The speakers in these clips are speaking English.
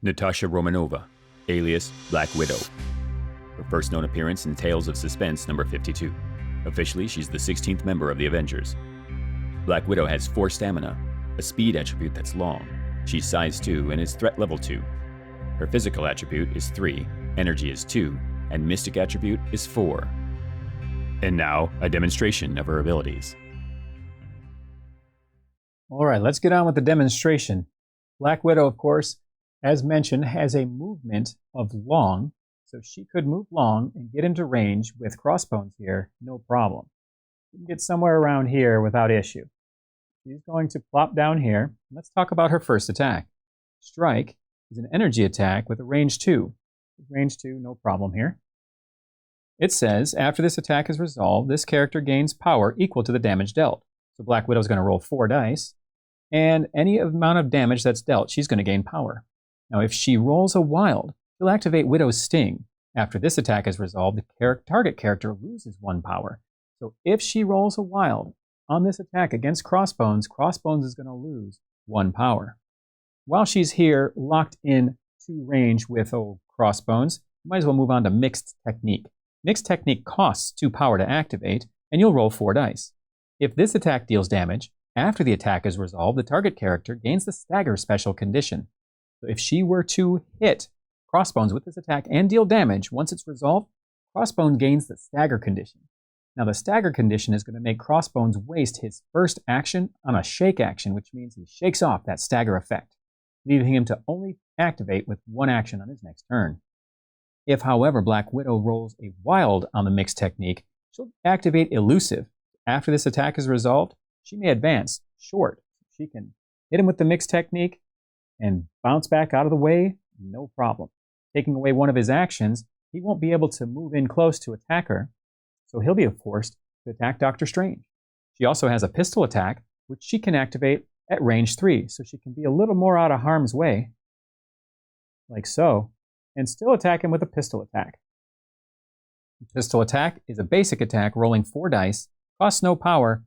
Natasha Romanova, alias Black Widow. Her first known appearance in Tales of Suspense number 52. Officially, she's the 16th member of the Avengers. Black Widow has 4 stamina, a speed attribute that's long. She's size 2 and is threat level 2. Her physical attribute is 3, energy is 2, and mystic attribute is 4. And now, a demonstration of her abilities. All right, let's get on with the demonstration. Black Widow, of course, as mentioned, has a movement of long, so she could move long and get into range with crossbones here, no problem. She can get somewhere around here without issue. She's going to plop down here. Let's talk about her first attack. Strike is an energy attack with a range 2. Range 2, no problem here. It says, after this attack is resolved, this character gains power equal to the damage dealt. So Black Widow is going to roll 4 dice, and any amount of damage that's dealt, she's going to gain power. Now, if she rolls a wild, she'll activate Widow's Sting. After this attack is resolved, the target character loses 1 power. So if she rolls a wild on this attack against Crossbones, Crossbones is going to lose 1 power. While she's here, locked in to range with old Crossbones, you might as well move on to Mixed Technique. Mixed Technique costs 2 power to activate, and you'll roll 4 dice. If this attack deals damage, after the attack is resolved, the target character gains the Stagger special condition. So if she were to hit Crossbones with this attack and deal damage, once it's resolved, Crossbones gains the Stagger condition. Now the Stagger condition is going to make Crossbones waste his first action on a shake action, which means he shakes off that Stagger effect, leaving him to only activate with 1 action on his next turn. If, however, Black Widow rolls a wild on the Mixed Technique, she'll activate Elusive. After this attack is resolved, she may advance short. She can hit him with the Mixed Technique and bounce back out of the way, no problem. Taking away one of his actions, he won't be able to move in close to attack her, so he'll be forced to attack Doctor Strange. She also has a pistol attack, which she can activate at range 3, so she can be a little more out of harm's way, like so, and still attack him with a pistol attack. The pistol attack is a basic attack rolling 4 dice, costs no power,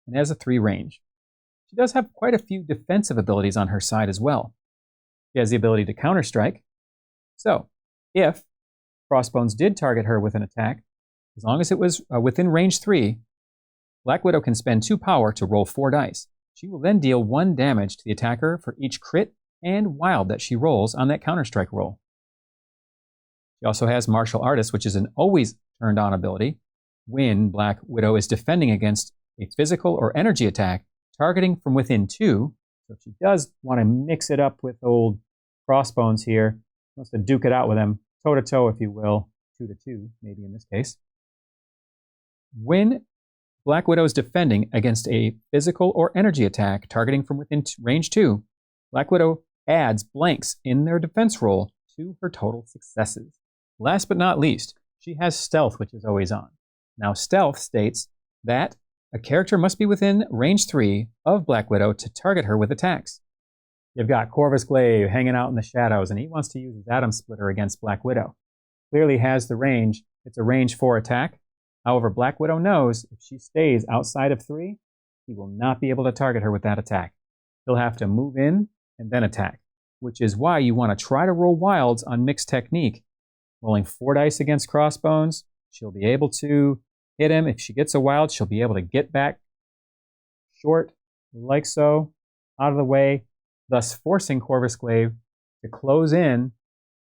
and has a 3 range. She does have quite a few defensive abilities on her side as well. She has the ability to counterstrike. So, if Crossbones did target her with an attack, as long as it was within range 3, Black Widow can spend 2 power to roll 4 dice. She will then deal 1 damage to the attacker for each crit and wild that she rolls on that counterstrike roll. She also has Martial Artist, which is an always turned on ability when Black Widow is defending against a physical or energy attack targeting from within 2. So if she does want to mix it up with old Crossbones here, wants to duke it out with him, toe-to-toe, if you will, 2-2, maybe in this case. When Black Widow is defending against a physical or energy attack targeting from within range 2, Black Widow adds blanks in their defense roll to her total successes. Last but not least, she has Stealth, which is always on. Now, Stealth states that a character must be within range 3 of Black Widow to target her with attacks. You've got Corvus Glaive hanging out in the shadows, and he wants to use his Atom Splitter against Black Widow. Clearly has the range. It's a range 4 attack. However, Black Widow knows if she stays outside of 3, he will not be able to target her with that attack. He'll have to move in and then attack, which is why you want to try to roll wilds on Mixed Technique. Rolling 4 dice against Crossbones, she'll be able to hit him. If she gets a wild, she'll be able to get back short, like so, out of the way, thus forcing Corvus Glaive to close in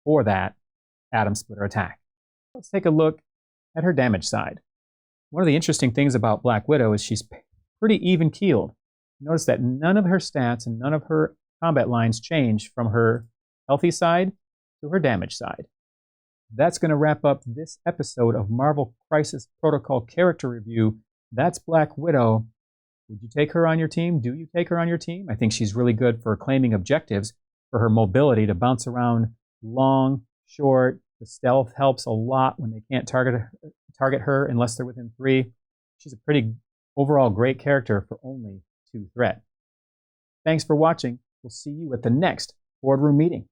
for that Atom Splitter attack. Let's take a look at her damage side. One of the interesting things about Black Widow is she's pretty even-keeled. Notice that none of her stats and none of her combat lines change from her healthy side to her damage side. That's going to wrap up this episode of Marvel Crisis Protocol Character Review. That's Black Widow. Would you take her on your team? Do you take her on your team? I think she's really good for claiming objectives, for her mobility to bounce around long, short. The stealth helps a lot when they can't target her unless they're within 3. She's a pretty overall great character for only 2 threat. Thanks for watching. We'll see you at the next BoardRoom meeting.